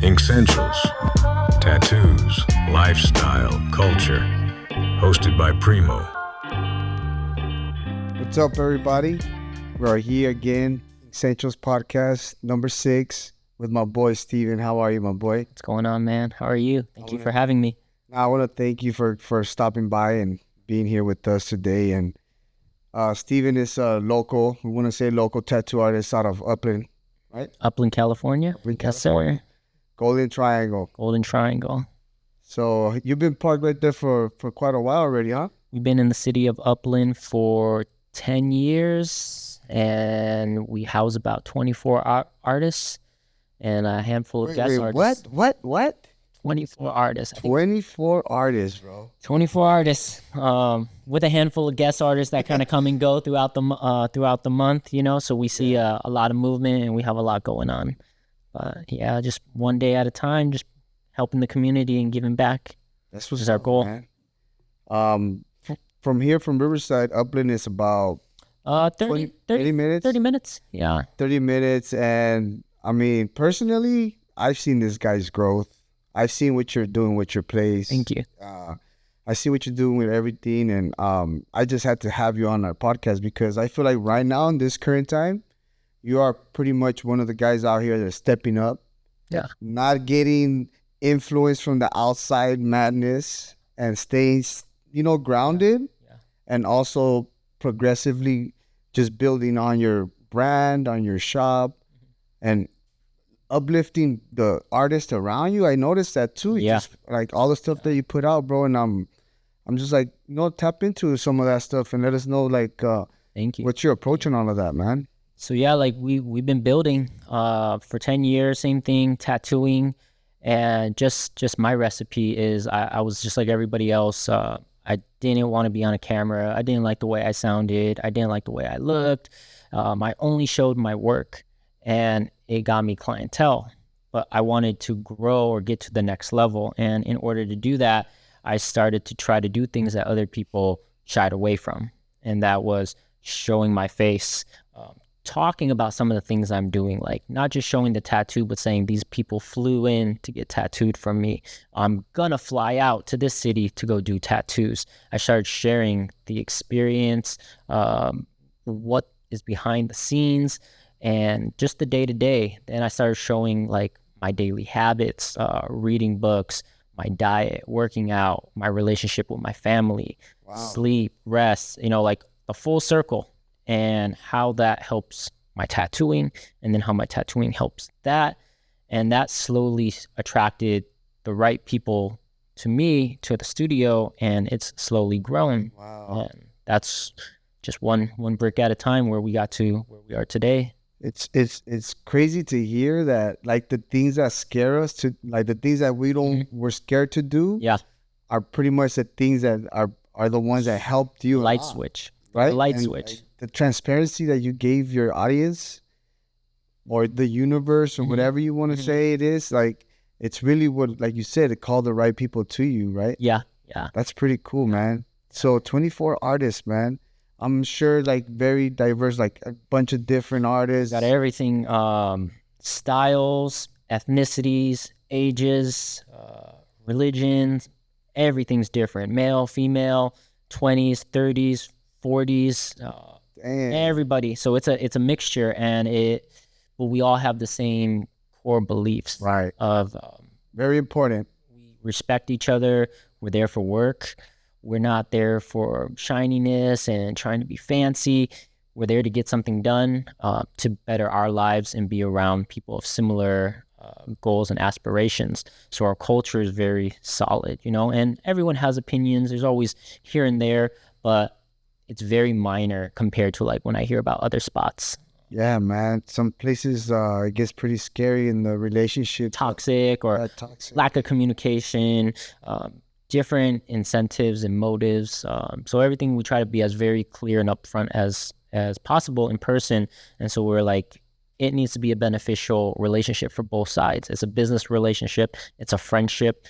Essentials, tattoos, lifestyle, culture. Hosted by Primo. What's up, everybody? We are here again, Essentials Podcast number 6 with my boy Steven. How are you, my boy? What's going on, man? How are you? Thank you for having me. I want to thank you for stopping by and being here with us today. And Steven is a local, we want to say local tattoo artist out of Upland, right? Upland, California? Upland, Yes, California. sir. Golden Triangle. Golden Triangle. So you've been parked right there for quite a while already, huh? We've been in the city of Upland for 10 years, and we house about 24 artists and a handful of guest artists. What? 24 artists. 24 artists, bro. 24 artists, with a handful of guest artists that kind of come and go throughout the month, you know. So we see a lot of movement, and we have a lot going on. Yeah, just one day at a time, just helping the community and giving back. That's what's our goal. Man. From here, from Riverside, Upland is about 30 minutes. 30 minutes. Yeah. 30 minutes. And I mean, personally, I've seen this guy's growth. I've seen what you're doing with your place. Thank you. I see what you're doing with everything. And I just had to have you on our podcast because I feel like right now in this current time, you are pretty much one of the guys out here that's stepping up. Yeah. Not getting influence from the outside madness and staying, grounded. Yeah. And also progressively just building on your brand, on your shop, and uplifting the artists around you. I noticed that too. Yeah. Just, like all the stuff that you put out, bro. And I'm just like, tap into some of that stuff and let us know Thank you. what you're approaching all of that, man. So yeah, like we've been building for 10 years, same thing, tattooing, and just my recipe is I was just like everybody else. I didn't want to be on a camera. I didn't like the way I sounded. I didn't like the way I looked. I only showed my work, and it got me clientele. But I wanted to grow or get to the next level, and in order to do that, I started to try to do things that other people shied away from, and that was showing my face. Talking about some of the things I'm doing, like not just showing the tattoo, but saying these people flew in to get tattooed from me. I'm gonna fly out to this city to go do tattoos. I started sharing the experience, what is behind the scenes, and just the day-to-day. Then I started showing like my daily habits, reading books, my diet, working out, my relationship with my family, sleep, rest, like a full circle. And how that helps my tattooing, and then how my tattooing helps that. And that slowly attracted the right people to me, to the studio, and it's slowly grown. Wow. And that's just one brick at a time where we got to where we are today. It's crazy to hear that, like, the things that scare us to, like, the things that we're scared to do, are pretty much the things that are the ones that helped you. Light switch. Right? Light switch. The transparency that you gave your audience or the universe or whatever you want to say it is, like, it's really what, like you said, it called the right people to you, right? Yeah. That's pretty cool, man. So 24 artists, man. I'm sure, like, very diverse, like a bunch of different artists. Got everything, styles, ethnicities, ages, religions, everything's different. Male, female, 20s, 30s, 40s, everybody. So it's a mixture, but we all have the same core beliefs. Right. Of very important. We respect each other. We're there for work. We're not there for shininess and trying to be fancy. We're there to get something done, to better our lives and be around people of similar goals and aspirations. So our culture is very solid, and everyone has opinions. There's always here and there, but it's very minor compared to like when I hear about other spots. Yeah, man. Some places it gets pretty scary in the relationship. Toxic or lack of communication, different incentives and motives. So everything we try to be as very clear and upfront as possible in person. And so we're like, it needs to be a beneficial relationship for both sides. It's a business relationship. It's a friendship.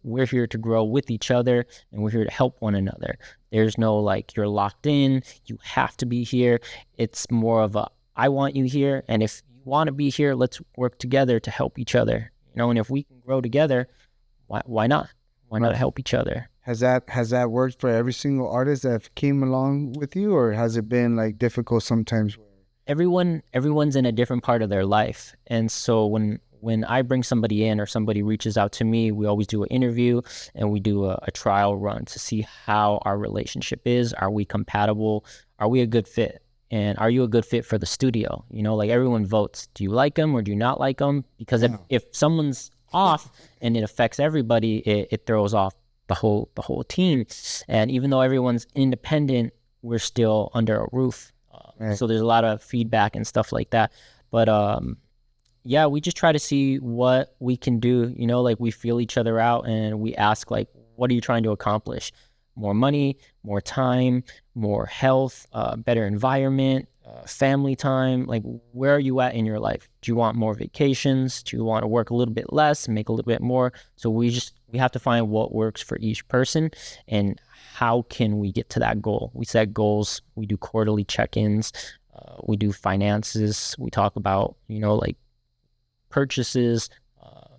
We're here to grow with each other, and we're here to help one another. There's no like, you're locked in, you have to be here. It's more of a, I want you here, and if you want to be here, let's work together to help each other. and if we can grow together, why not? Why not help each other? Has that worked for every single artist that came along with you, or has it been like difficult sometimes? Everyone's in a different part of their life, and so when I bring somebody in or somebody reaches out to me, we always do an interview and we do a trial run to see how our relationship is. Are we compatible? Are we a good fit? And are you a good fit for the studio? Like everyone votes. Do you like them or do you not like them? Because if someone's off and it affects everybody, it throws off the whole team. And even though everyone's independent, we're still under a roof. So there's a lot of feedback and stuff like that. But yeah, we just try to see what we can do. Like we feel each other out and we ask, like, what are you trying to accomplish? More money, more time, more health, better environment, family time. Like, where are you at in your life? Do you want more vacations? Do you want to work a little bit less, make a little bit more? So we have to find what works for each person and how can we get to that goal. We set goals. We do quarterly check-ins. We do finances. We talk about, like purchases.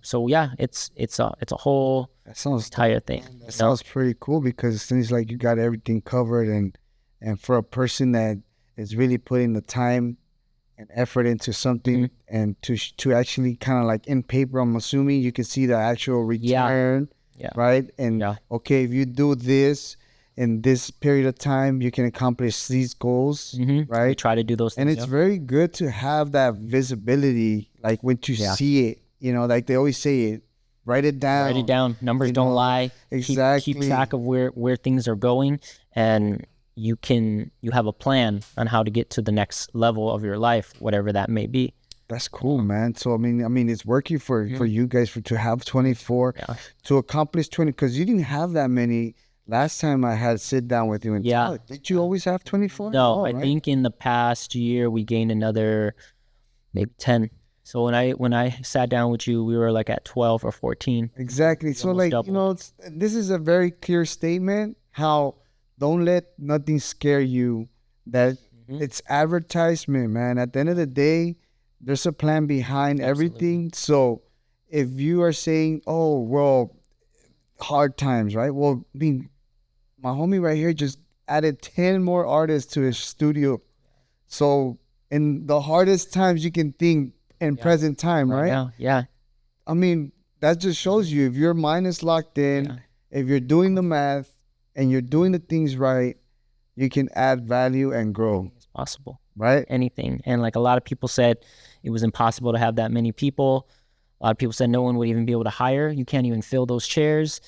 So yeah, it's a whole entire thing. That sounds pretty cool, because it seems like you got everything covered, and for a person that is really putting the time and effort into something, and to actually kind of like in paper, I'm assuming you can see the actual return, right? And okay, if you do this in this period of time, you can accomplish these goals, right? We try to do those things. And it's very good to have that visibility, like when you see it, like they always say, write it down. Write it down. Numbers don't lie. Exactly. Keep track of where things are going, and you have a plan on how to get to the next level of your life, whatever that may be. That's cool, man. So I mean, it's working for you guys to have 24, to accomplish 20, because you didn't have that many. Last time I had sit down with you and talk, did you always have 24? No, I think in the past year we gained another maybe 10. So when I sat down with you, we were like at 12 or 14. Exactly. So like, doubled. This is a very clear statement, how don't let nothing scare you, that it's advertisement, man. At the end of the day, there's a plan behind everything. So if you are saying, oh, well, hard times, right? Well, I mean, my homie right here just added 10 more artists to his studio. So in the hardest times you can think in present time, right? Now, yeah. I mean, that just shows you, if your mind is locked in, if you're doing the math and you're doing the things right, you can add value and grow. It's possible. Right? Anything. And like a lot of people said, it was impossible to have that many people. A lot of people said no one would even be able to hire. You can't even fill those chairs.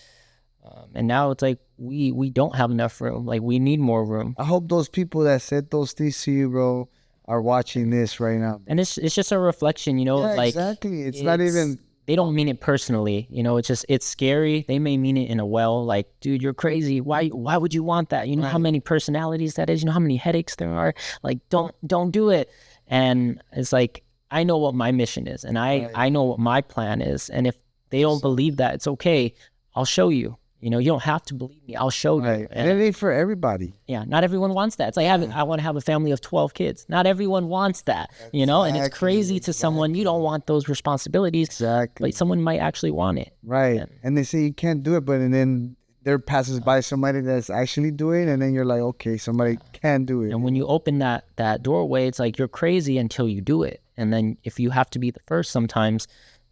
And now it's like we don't have enough room. Like, we need more room. I hope those people that said those things to you, bro, are watching this right now. And it's just a reflection, like, exactly. It's not even, they don't mean it personally, it's scary. They may mean it in a like, dude, you're crazy. Why would you want that? You know how many personalities that is, you know how many headaches there are. Like, don't do it. And it's like, I know what my mission is, and I know what my plan is. And if they don't believe that, it's okay. I'll show you. You don't have to believe me. I'll show you. And it ain't for everybody. Yeah, not everyone wants that. It's like I want to have a family of 12 kids. Not everyone wants that, and it's crazy to someone. You don't want those responsibilities. Exactly. But someone might actually want it. Right. And they say you can't do it, but and then there passes by somebody that's actually doing it, and then you're like, okay, somebody can do it. And when you open that doorway, it's like you're crazy until you do it. And then if you have to be the first, sometimes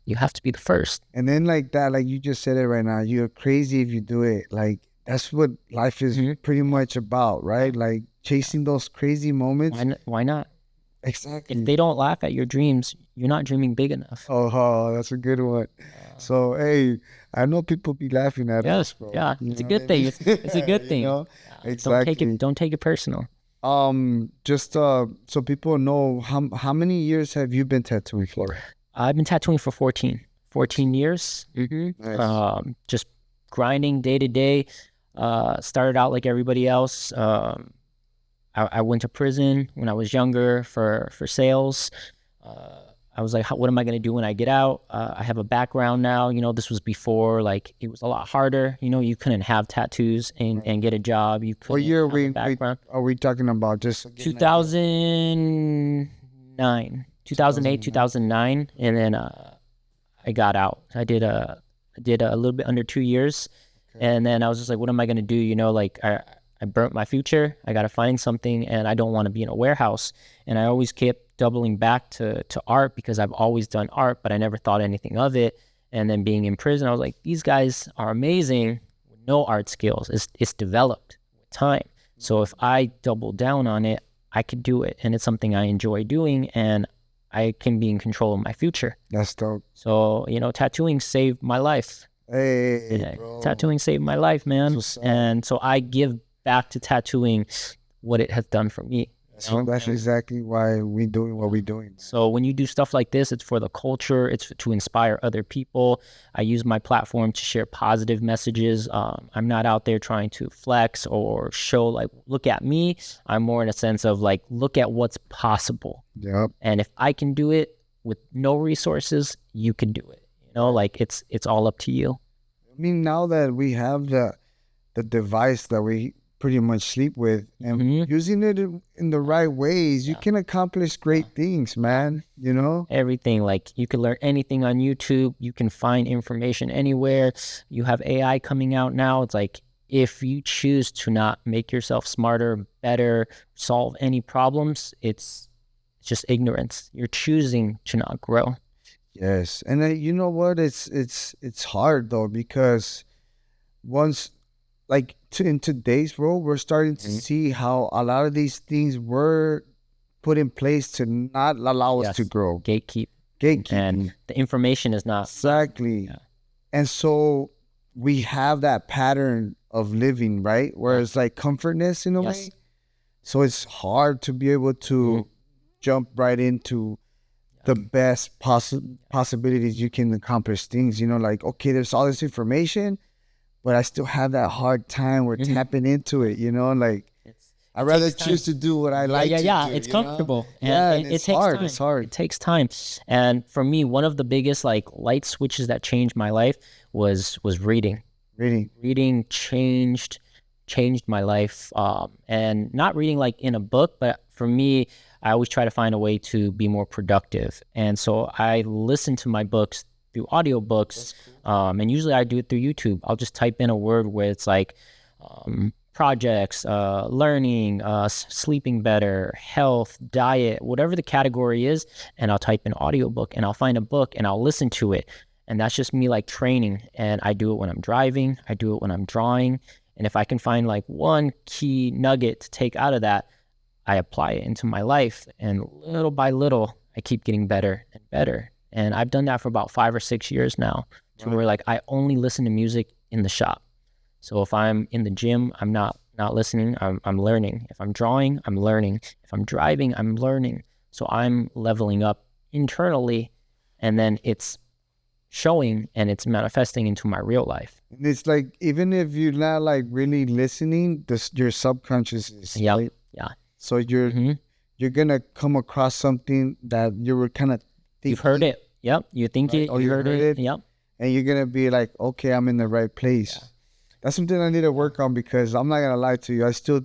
you have to be the first. And then like that, like you just said it right now, you're crazy if you do it. Like, that's what life is pretty much about, right? Like, chasing those crazy moments. Why not? Exactly. If they don't laugh at your dreams, you're not dreaming big enough. Oh, that's a good one. So, hey, I know people be laughing at us, bro. Yeah, it's a good thing. It's a good thing. Exactly. Don't take it personal. Just so people know, how many years have you been tattooing for? I've been tattooing for 14 years. Nice. Just grinding day to day. Started out like everybody else. I went to prison when I was younger for sales. I was like, what am I going to do when I get out? I have a background now. This was before, like, it was a lot harder. You couldn't have tattoos and get a job. You couldn't. What year are we talking about? Just 2009. 2008, 2009, and then I got out. I did a little bit under 2 years, and then I was just like, what am I gonna do? Like I burnt my future. I gotta find something, and I don't want to be in a warehouse. And I always kept doubling back to art because I've always done art, but I never thought anything of it. And then being in prison, I was like, these guys are amazing with no art skills. It's developed with time. So if I double down on it, I could do it, and it's something I enjoy doing, and I can be in control of my future. That's dope. So, tattooing saved my life. Hey, bro. Tattooing saved my life, man. And so I give back to tattooing what it has done for me. That's exactly why we doing what we're doing. So when you do stuff like this, it's for the culture. It's to inspire other people. I use my platform to share positive messages. I'm not out there trying to flex or show like, look at me. I'm more in a sense of like, look at what's possible. Yep. And if I can do it with no resources, you can do it. Like it's all up to you. I mean, now that we have the device that we pretty much sleep with, and using it in the right ways, you can accomplish great things, man. Everything. Like you can learn anything on YouTube. You can find information anywhere. You have AI coming out now. It's like, if you choose to not make yourself smarter, better, solve any problems, it's just ignorance. You're choosing to not grow. Yes. And you know what? It's hard though, because once, like in today's world, we're starting to see how a lot of these things were put in place to not allow us to grow. Gatekeep. And the information is not. Exactly. Yeah. And so we have that pattern of living, right? Where it's like comfortness in a way. So it's hard to be able to jump right into the best possibilities you can accomplish things. Like, okay, there's all this information, but I still have that hard time with tapping into it, like I'd rather choose to do what I like to do. It's comfortable. And it it's takes hard. time. It's hard. It takes time. And for me, one of the biggest like light switches that changed my life was reading. Reading changed my life. And not reading like in a book, but for me, I always try to find a way to be more productive. And so I listen to my books through audiobooks. And usually I do it through YouTube. I'll just type in a word where it's like projects, learning, sleeping better, health, diet, whatever the category is, and I'll type in audiobook, and I'll find a book and I'll listen to it. And that's just me like training. And I do it when I'm driving. I do it when I'm drawing. And if I can find like one key nugget to take out of that, I apply it into my life. And little by little, I keep getting better and better. And I've done that for about 5 or 6 years now, to where like I only listen to music in the shop. So if I'm in the gym, I'm not listening, I'm learning. If I'm drawing, I'm learning. If I'm driving, I'm learning. So I'm leveling up internally, and then it's showing and it's manifesting into my real life. And it's like, even if you're not like really listening, your subconscious is. Yeah. So you're gonna come across something that you were kind of thinking. You've heard it. Yep. You think it. Oh, you heard it. Yep. And you're gonna be like, okay, I'm in the right place. Yeah. That's something I need to work on, because I'm not gonna lie to you, I still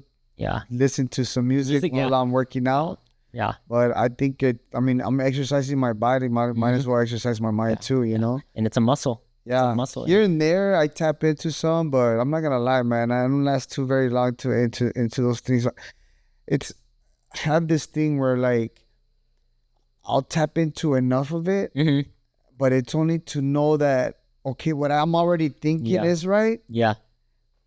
listen to some music while I'm working out. Yeah. But I think I'm exercising my body, might as well exercise my mind too, you know? And it's a muscle. Yeah. It's a muscle. Here and there I tap into some, but I'm not gonna lie, man, I don't last too very long into those things. I have this thing where like I'll tap into enough of it, but it's only to know that, okay, what I'm already thinking is right. Yeah.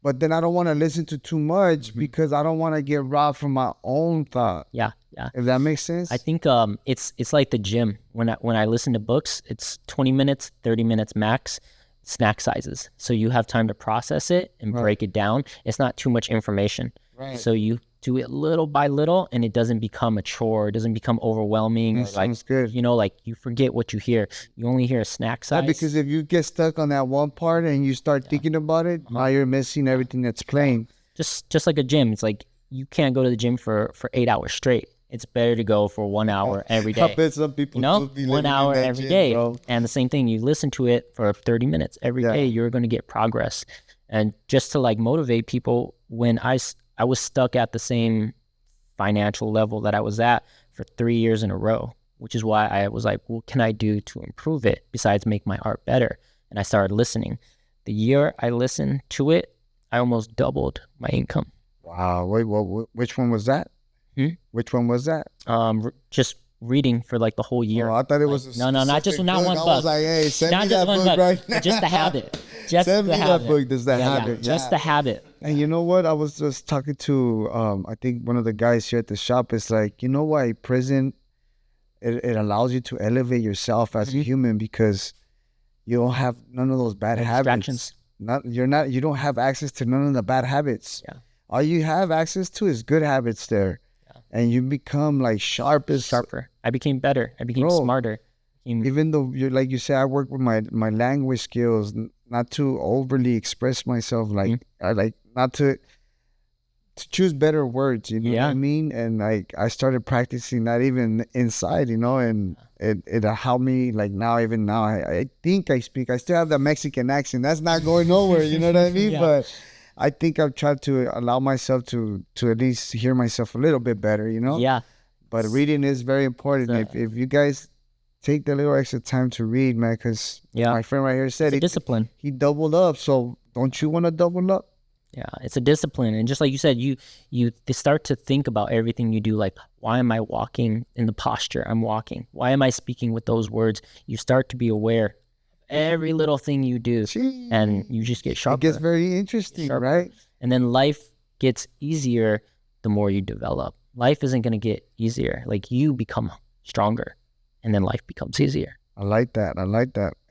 But then I don't want to listen to too much, because I don't want to get robbed from my own thought. Yeah. If that makes sense. I think it's like the gym. When I listen to books, it's 20 minutes, 30 minutes max, snack sizes. So you have time to process it and break it down. It's not too much information. Right. So you do it little by little, and it doesn't become a chore. It doesn't become overwhelming. That sounds good. Like you forget what you hear. You only hear a snack size. Yeah, because if you get stuck on that one part and you start thinking about it, now you're missing everything that's playing. Just like a gym. It's like you can't go to the gym for 8 hours straight. It's better to go for 1 hour every day. I bet some people do 1 hour every day. Bro. And the same thing, you listen to it for 30 minutes every day, you're going to get progress. And just to like motivate people, when I was stuck at the same financial level that I was at for 3 years in a row. which is why I was like, what can I do to improve it besides make my art better? And I started listening. The year I listened to it, I almost doubled my income. Wow. Wait, which one was that? Which one was that? Just reading for like the whole year. Oh, I thought it was no, not just not one book. I was like, hey, send not me just that one book book, right now. just the habit. Just send the me habit. that book. There's that habit. Just the habit. And you know what? I was just talking to, I think one of the guys here at the shop. It's like, you know why prison, it allows you to elevate yourself as a human, because you don't have none of those bad habits. You don't have access to none of the bad habits. Yeah. All you have access to is good habits there. Yeah. And you become like sharper. I became better. I became smarter. Even though you're, like you say, I work with my language skills, not to overly express myself, like I like not to choose better words, you know what I mean? And like I started practicing that even inside, you know, and it helped me. Like even now I think I speak. I still have the Mexican accent. That's not going nowhere, you know what I mean? But I think I've tried to allow myself to at least hear myself a little bit better, you know? Yeah. But reading is very important. If you guys take the little extra time to read, man, because my friend right here said discipline. He doubled up. So don't you want to double up? Yeah, it's a discipline. And just like you said, you start to think about everything you do. Like, why am I walking in the posture I'm walking? Why am I speaking with those words? You start to be aware every little thing you do, and you just get sharper. It gets very interesting, right? And then life gets easier the more you develop. Life isn't going to get easier. Like, you become stronger, and then life becomes easier. I like that.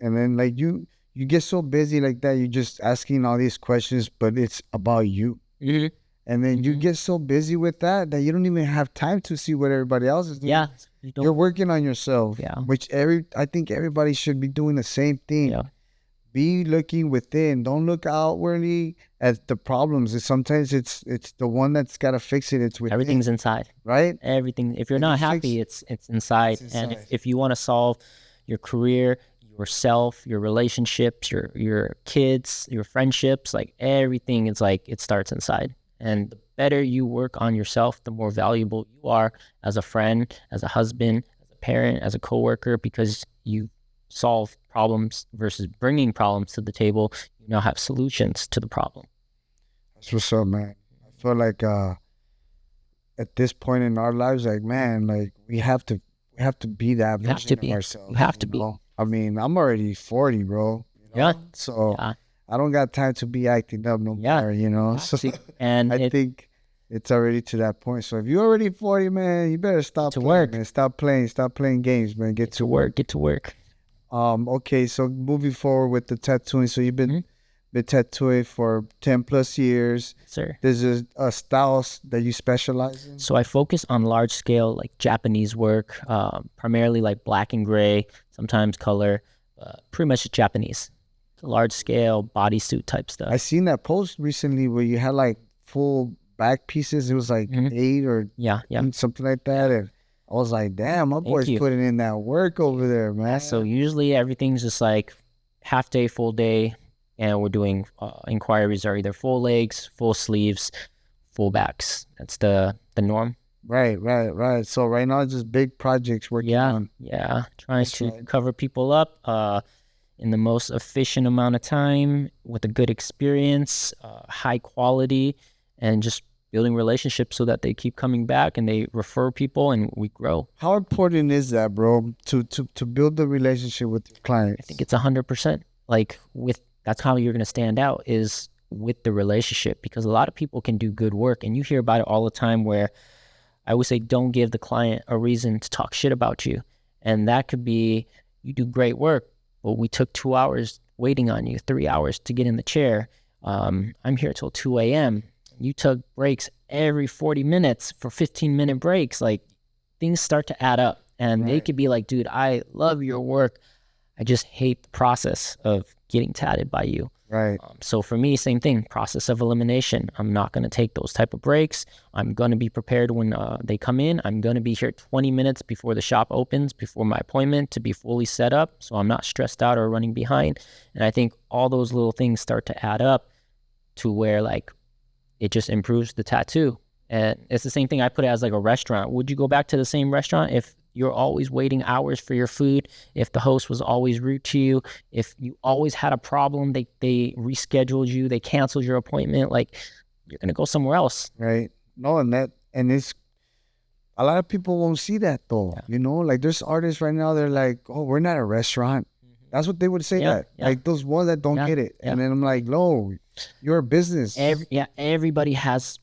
And then like you get so busy like that, you're just asking all these questions, but it's about you. And then you get so busy with that you don't even have time to see what everybody else is doing. Yeah. You're working on yourself. Yeah. Which I think everybody should be doing the same thing. Yeah. Be looking within. Don't look outwardly at the problems. Sometimes it's the one that's got to fix it. It's within. Everything's inside. Right? Everything. If you're not happy, it's inside. And if you want to solve your career, yourself, your relationships, your kids, your friendships, like everything, it's like it starts inside. And the better you work on yourself, the more valuable you are as a friend, as a husband, as a parent, as a coworker, because you solve problems versus bringing problems to the table. You now have solutions to the problem. That's what's up, man. I feel like at this point in our lives, like, man, like we have to be that version of ourselves. You have to be. I mean, I'm already 40, bro. You know? Yeah. So I don't got time to be acting up no more, you know? So and I think it's already to that point. So if you're already 40, man, you better stop to playing, work. man. Stop playing games, man. Get to work. Get to work. Okay, so moving forward with the tattooing. So you've been tattooing for 10 plus years. Sir. There's a style that you specialize in? So I focus on large scale, like Japanese work, primarily like black and gray, sometimes color, pretty much Japanese. Large scale bodysuit type stuff. I seen that post recently where you had like full back pieces. It was like 8 or something like that. And I was like, damn, my boy's putting in that work over there, man. Yeah, so usually everything's just like half day, full day. And we're doing inquiries are either full legs, full sleeves, full backs. That's the norm. Right. So right now it's just big projects working on. Yeah. Trying to cover people up in the most efficient amount of time with a good experience, high quality, and just building relationships so that they keep coming back and they refer people and we grow. How important is that, bro, to build the relationship with your clients? I think it's 100%. Like that's how you're going to stand out is with the relationship, because a lot of people can do good work and you hear about it all the time where I would say don't give the client a reason to talk shit about you. And that could be you do great work, but we took 2 hours waiting on you, 3 hours to get in the chair. I'm here till 2 a.m. You took breaks every 40 minutes for 15-minute breaks. Like things start to add up and they could be like, dude, I love your work. I just hate the process of getting tatted by you. Right. So for me, same thing, process of elimination. I'm not going to take those type of breaks. I'm going to be prepared when they come in. I'm going to be here 20 minutes before the shop opens, before my appointment, to be fully set up. So I'm not stressed out or running behind. And I think all those little things start to add up to where like it just improves the tattoo. And it's the same thing. I put it as like a restaurant. Would you go back to the same restaurant if you're always waiting hours for your food, if the host was always rude to you, if you always had a problem, they rescheduled you, they canceled your appointment, like you're going to go somewhere else. Right. No, and it's, a lot of people won't see that though. Yeah. You know, like there's artists right now, they're like, oh, we're not a restaurant. That's what they would say that. Yeah. Like those ones that don't get it. And then I'm like, no, you're a business. Everybody has,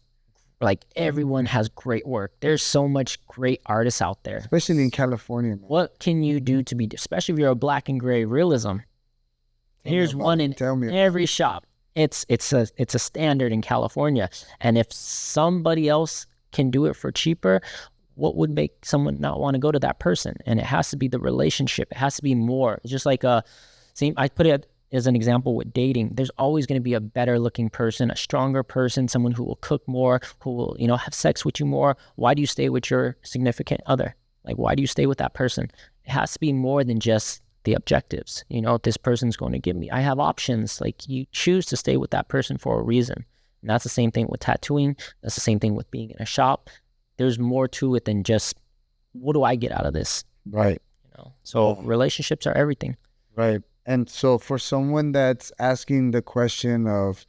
like, everyone has great work. There's so much great artists out there. Especially in California, man. What can you do to be, especially if you're a black and gray realism? Here's one in every shop. It's a standard in California. And if somebody else can do it for cheaper, what would make someone not want to go to that person? And it has to be the relationship. It has to be more. It's just like I put it as an example with dating. There's always going to be a better looking person, a stronger person, someone who will cook more, who will, have sex with you more. Why do you stay with your significant other? Like, why do you stay with that person? It has to be more than just the objectives. This person's going to give me. I have options. Like, you choose to stay with that person for a reason. And that's the same thing with tattooing. That's the same thing with being in a shop. There's more to it than just, what do I get out of this? Right. So relationships are everything. Right. And so for someone that's asking the question of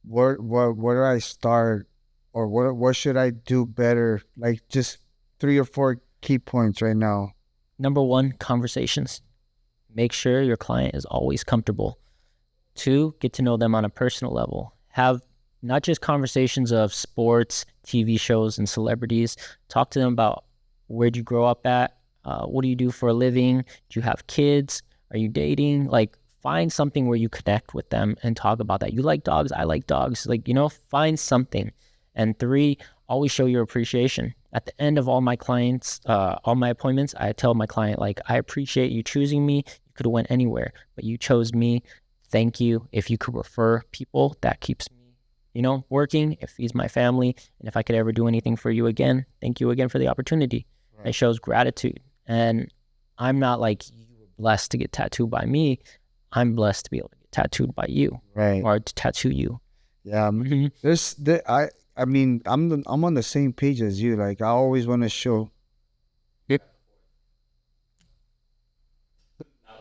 where do I start, or what should I do better? Like, just 3 or 4 key points right now. Number 1, conversations. Make sure your client is always comfortable. 2, get to know them on a personal level. Have not just conversations of sports, TV shows, and celebrities. Talk to them about, where'd you grow up at? What do you do for a living? Do you have kids? Are you dating? Like, find something where you connect with them and talk about that. You like dogs? I like dogs. Like, find something. And 3, always show your appreciation. At the end of all my clients, all my appointments, I tell my client, like, I appreciate you choosing me. You could have went anywhere, but you chose me. Thank you. If you could refer people, that keeps me, working. It feeds my family. And if I could ever do anything for you again, thank you again for the opportunity. Right. It shows gratitude. And I'm not like, you were blessed to get tattooed by me. I'm blessed to be able to get tattooed by you. Right. Or to tattoo you. Yeah. I mean, I'm on the same page as you. Like, I always want to show.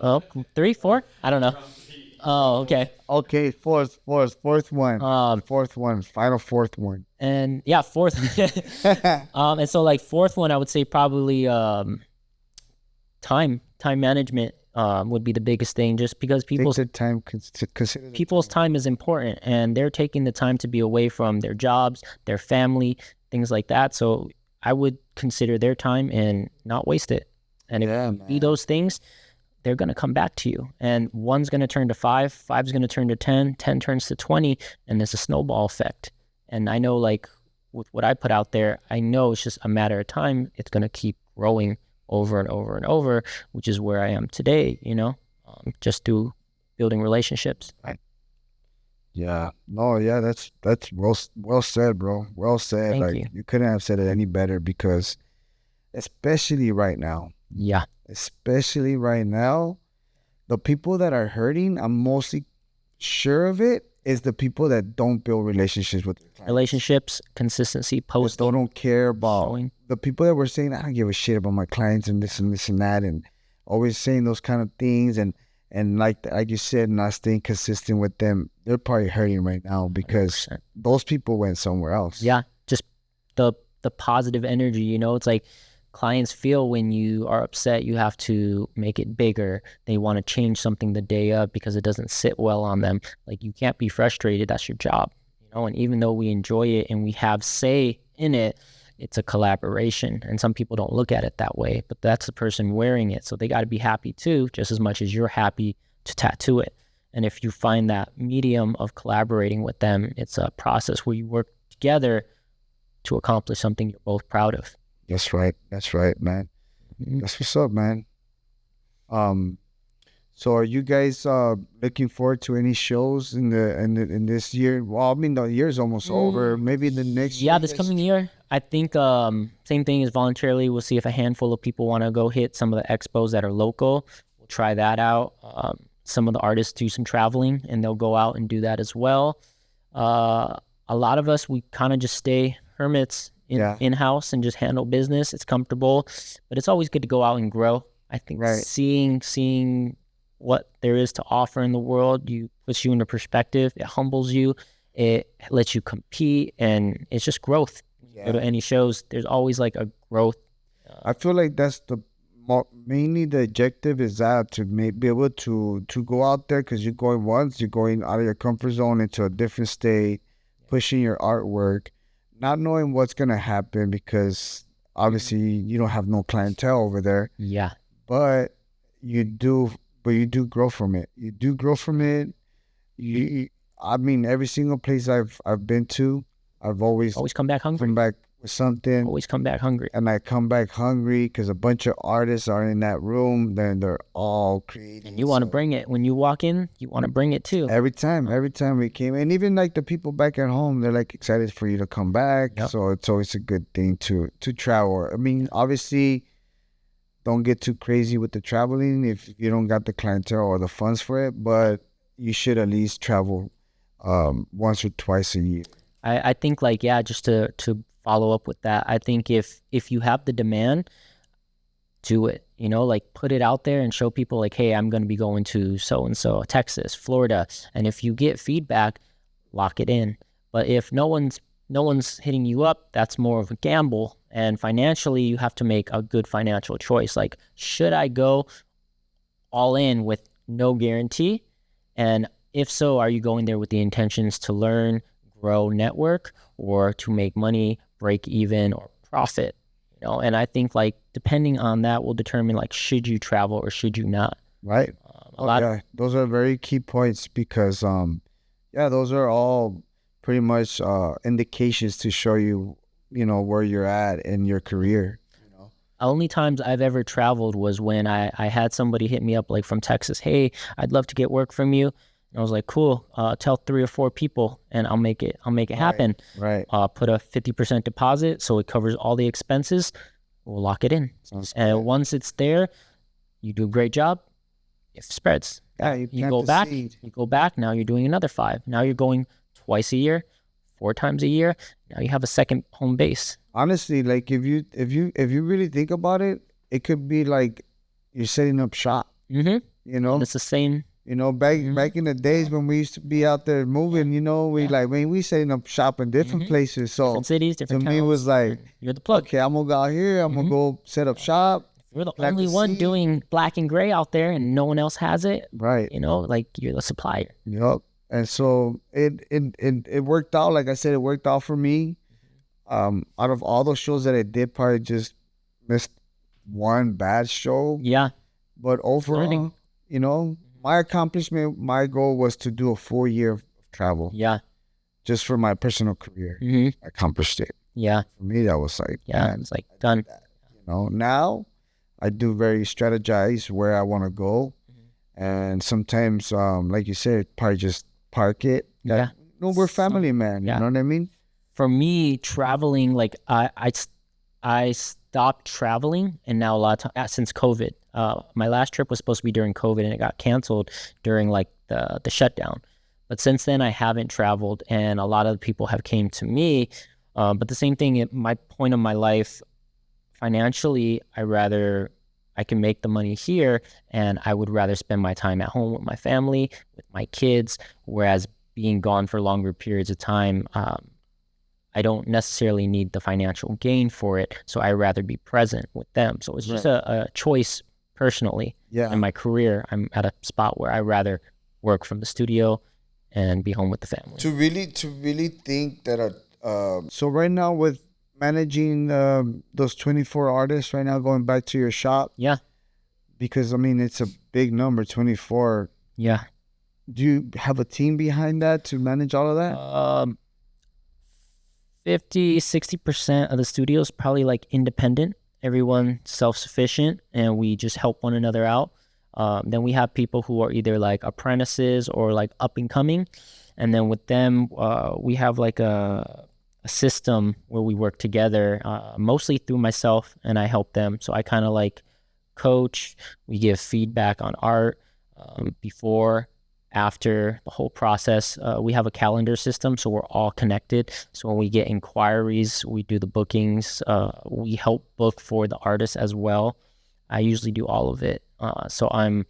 Oh, 3, 4? I don't know. Oh, okay. Okay, fourth one. Fourth one, final fourth one. And yeah, fourth. And so, like, fourth one, I would say probably time management would be the biggest thing, just because people's time is important, and they're taking the time to be away from their jobs, their family, things like that. So I would consider their time and not waste it. And if you do those things, they're going to come back to you. And 1's going to turn to 5, 5's going to turn to 10, 10 turns to 20, and there's a snowball effect. And I know, like, with what I put out there, I know it's just a matter of time. It's going to keep growing over and over and over, which is where I am today, just through building relationships. Right. Yeah. No, yeah, that's well said, bro. Well said. Thank you. You couldn't have said it any better, because especially right now. Yeah. Especially right now, the people that are hurting, I'm mostly sure of it, is the people that don't build relationships with their clients. Relationships, consistency, posting. They don't care about showing. The people that were saying, I don't give a shit about my clients and this and this and that, and always saying those kind of things, and like you said, not staying consistent with them. They're probably hurting right now because 100%. Those people went somewhere else. Yeah, just the positive energy, it's like, clients feel when you are upset, you have to make it bigger. They want to change something the day up because it doesn't sit well on them. Like, you can't be frustrated. That's your job, and even though we enjoy it and we have say in it, it's a collaboration. And some people don't look at it that way, but that's the person wearing it. So they got to be happy too, just as much as you're happy to tattoo it. And if you find that medium of collaborating with them, it's a process where you work together to accomplish something you're both proud of. That's right, man. Mm-hmm. That's what's up, man. So are you guys looking forward to any shows in this year? Well, I mean, the year's almost over. Maybe the next year. Yeah, this coming year, I think same thing as voluntarily. We'll see if a handful of people want to go hit some of the expos that are local. We'll try that out. Some of the artists do some traveling, and they'll go out and do that as well. A lot of us, we kind of just stay hermits in-house and just handle business. It's comfortable, but it's always good to go out and grow. I think seeing what there is to offer in the world, puts you into perspective. It humbles you. It lets you compete, and it's just growth. Go to any shows, there's always like a growth. I feel like that's mainly the objective is that to be able to go out there, because you're going out of your comfort zone into a different state, pushing your artwork, not knowing what's gonna happen, because obviously you don't have no clientele over there. Yeah, but you do grow from it. You do grow from it. I mean, every single place I've been to, I've always come back hungry. Come back with something. Always come back hungry. And I come back hungry because a bunch of artists are in that room. Then they're all creating. And you want to bring it. When you walk in, you want to bring it too. Every time we came. And even like the people back at home, they're like excited for you to come back. Yep. So it's always a good thing to travel. I mean, obviously, don't get too crazy with the traveling if you don't got the clientele or the funds for it. But you should at least travel once or twice a year. I think like, just to follow up with that, I think if you have the demand, do it, like put it out there and show people like, hey, I'm going to be going to so-and-so, Texas, Florida. And if you get feedback, lock it in. But if no one's hitting you up, that's more of a gamble. And financially, you have to make a good financial choice. Like, should I go all in with no guarantee? And if so, are you going there with the intentions to learn, grow, network, or to make money, break even, or profit? And I think like depending on that will determine like, should you travel or should you not? Right. Those are very key points, because those are all pretty much indications to show you where you're at in your career. Only times I've ever traveled was when I had somebody hit me up like from Texas. Hey, I'd love to get work from you. And I was like, cool, tell 3 or 4 people and I'll make it happen. Right. Put a 50% deposit so it covers all the expenses. We'll lock it in. And once it's there, you do a great job. It spreads. Yeah, you go back. You go back. Now you're doing another 5. Now you're going twice a year, 4 times a year. Now you have a second home base. Honestly, like if you really think about it, it could be like you're setting up shop. Mm-hmm. It's the same. Back in the days when we used to be out there moving, we setting up shop in different places. So different cities, different towns. To me, it was like, you're the plug. Okay, I'm gonna go out here. I'm gonna go set up shop. You're the only one doing black and gray out there, and no one else has it. Right. Like you're the supplier. Yep. And so it worked out. Like I said, it worked out for me. Out of all those shows that I did, probably just missed one bad show. Yeah. But overall, my accomplishment, my goal was to do a 4 year of travel. Yeah. Just for my personal career. Mm-hmm. I accomplished it. Yeah. For me, that was like, it's like done. Now I do very strategize where I want to go. And sometimes, like you said, probably just park it. Yeah. We're family, man. You know what I mean? For me, traveling, like I stopped traveling, and now a lot of time, since COVID, my last trip was supposed to be during COVID, and it got canceled during like the shutdown. But since then, I haven't traveled, and a lot of people have came to me. But the same thing, at my point of my life, financially, I can make the money here, and I would rather spend my time at home with my family, with my kids, whereas being gone for longer periods of time, I don't necessarily need the financial gain for it, so I'd rather be present with them. So it's just a choice personally. Yeah. In my career, I'm at a spot where I'd rather work from the studio and be home with the family. To really think that so right now with managing those 24 artists right now, going back to your shop. Yeah. Because I mean it's a big number, 24. Yeah. Do you have a team behind that to manage all of that? 50-60% of the studio is probably like independent. Everyone self-sufficient, and we just help one another out. Then we have people who are either like apprentices or like up and coming, and then with them we have like a system where we work together, mostly through myself, and I help them. So I kind of like coach. We give feedback on art before, after the whole process. We have a calendar system, so we're all connected. So when we get inquiries, we do the bookings. We help book for the artist as well. I usually do all of it. So I'm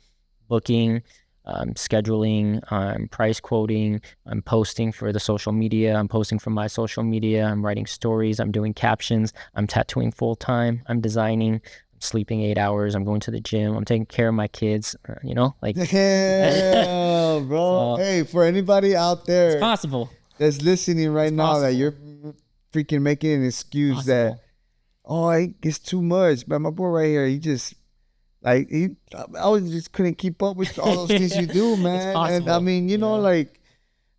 booking, I'm scheduling, I'm price quoting, I'm posting for the social media, I'm posting for my social media, I'm writing stories, I'm doing captions, I'm tattooing full time, I'm designing, I'm sleeping 8 hours, I'm going to the gym, I'm taking care of my kids, like Yeah, bro. So, hey, for anybody out it's there possible. that's listening right now that possible. you're freaking making an excuse that, Possible. it's too much. But my boy right here, he just like I always just couldn't keep up with all those things you do, man. And I possible, mean, you know? like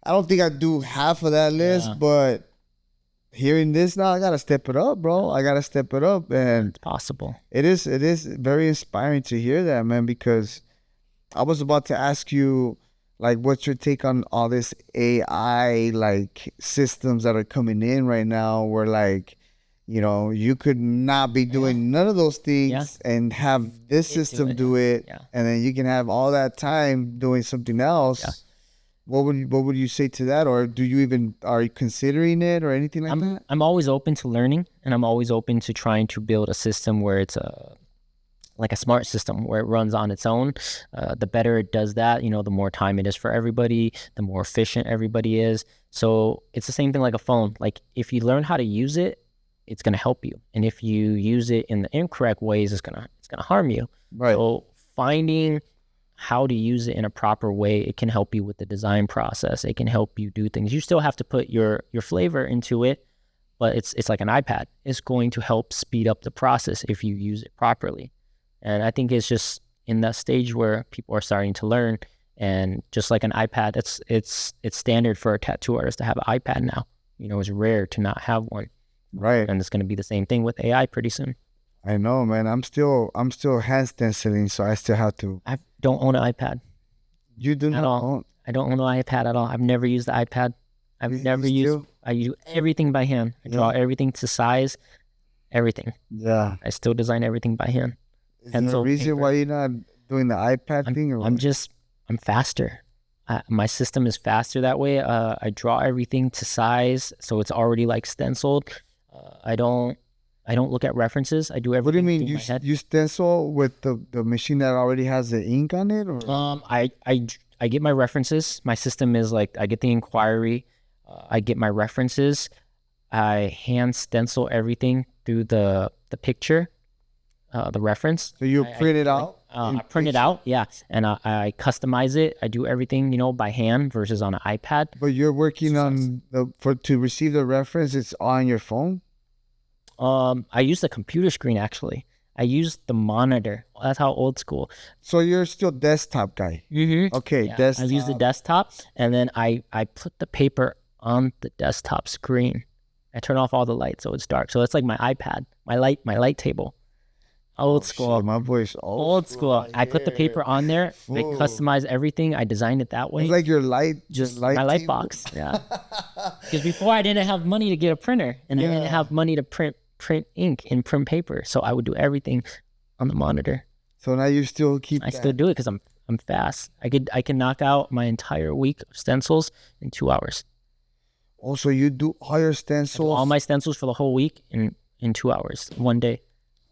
I don't think I do half of that list, Yeah. but hearing this now, I gotta step it up, bro. I gotta step it up, and It's possible. it is very inspiring to hear that, man, because I was about to ask you, like, what's your take on all this AI, like, systems that are coming in right now where, like, you could not be doing none of those things and have this system do it, Yeah. and then you can have all that time doing something else. Yeah. What would you say to that? Or are you considering it or anything like that? I'm always open to learning, and I'm always open to trying to build a system where it's like a smart system where it runs on its own. The better it does that, the more time it is for everybody, the more efficient everybody is. So it's the same thing like a phone. Like if you learn how to use it, it's going to help you. And if you use it in the incorrect ways, it's going to harm you. Right. So finding how to use it in a proper way, it can help you with the design process. It can help you do things. You still have to put your flavor into it, but it's like an iPad. It's going to help speed up the process if you use it properly. And I think it's just in that stage where people are starting to learn. And just like an iPad, it's standard for a tattoo artist to have an iPad now. It's rare to not have one. Right. And it's going to be the same thing with AI pretty soon. I know, man. I'm still hand stenciling, so I still have to. I don't own an iPad. You do not own. I don't own an iPad at all. I've never used the iPad. I do everything by hand. I draw everything to size, everything. Yeah. I still design everything by hand. Is there a reason why you're not doing the iPad thing? Or I'm faster. My system is faster that way. I draw everything to size, so it's already like stenciled. I don't look at references. I do everything. What do you mean? through my head. You stencil with the machine that already has the ink on it, or? I get my references. My system is like I get the inquiry, I get my references, I hand stencil everything through the picture, the reference. So you print it out? I print it out, yeah, and I customize it. I do everything, by hand versus on an iPad. But you're working on to receive the reference. It's on your phone. I use the computer screen actually. I use the monitor. That's how old school. So you're still desktop guy. Mm-hmm. Okay, Yeah, desktop. I use the desktop, and then I put the paper on the desktop screen. I turn off all the lights so it's dark. So it's like my iPad, my light table. Old school. Shit, my voice. Old school. I put the paper on there. I customize everything. I designed it that way. It's like your light. Just light my light table. box. Yeah. Because before I didn't have money to get a printer, and I didn't have money to print ink and print paper. So I would do everything on the monitor. So now you still keep. I still do it because I'm fast. I can knock out my entire week of stencils in 2 hours. Also, you do all your stencils. All my stencils for the whole week in 2 hours, one day.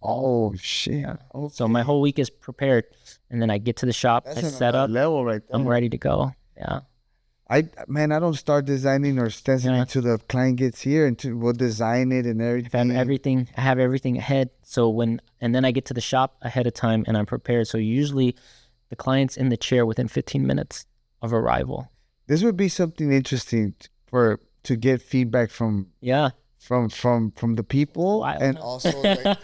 Oh shit! Yeah. Okay. So my whole week is prepared, and then I get to the shop, I set up, level right there. I'm ready to go. Yeah. I don't start designing or stenciling until the client gets here, and we'll design it and everything. I have everything ahead. So and then I get to the shop ahead of time, and I'm prepared. So usually, the client's in the chair within 15 minutes of arrival. This would be something interesting to get feedback from the people and also like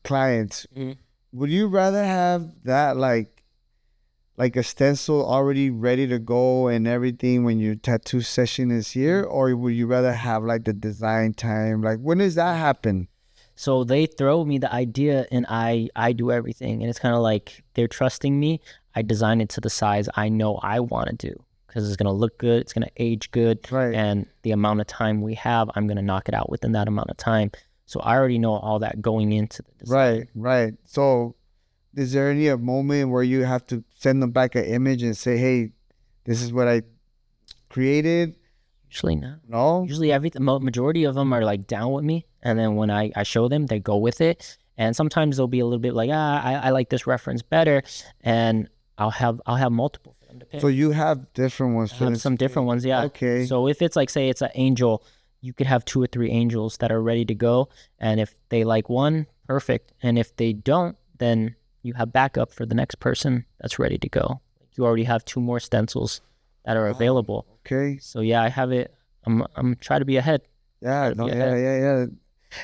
clients. Mm-hmm. Would you rather have that like a stencil already ready to go and everything when your tattoo session is here, or would you rather have like the design time? Like, when does that happen? So they throw me the idea and I do everything, and it's kind of like they're trusting me. I design it to the size I know I want to do because it's going to look good, it's going to age good, right? And the amount of time we have, I'm going to knock it out within that amount of time. So I already know all that going into the design. Right. So is there any moment where you have to send them back an image and say, hey, this is what I created. Usually not. No, Usually majority of them are like down with me, and then when I show them, they go with it. And sometimes they'll be a little bit like, I like this reference better, and I'll have multiple for them to pick. so you have different ones. I have some different ones, yeah. Okay. So if it's like, say it's an angel, you could have 2 or 3 angels that are ready to go, and if they like one, perfect. And if they don't, then you have backup for the next person that's ready to go. You already have 2 more stencils that are available. Okay. So yeah, I have it. I'm trying to be ahead. Yeah. No. Yeah. Yeah.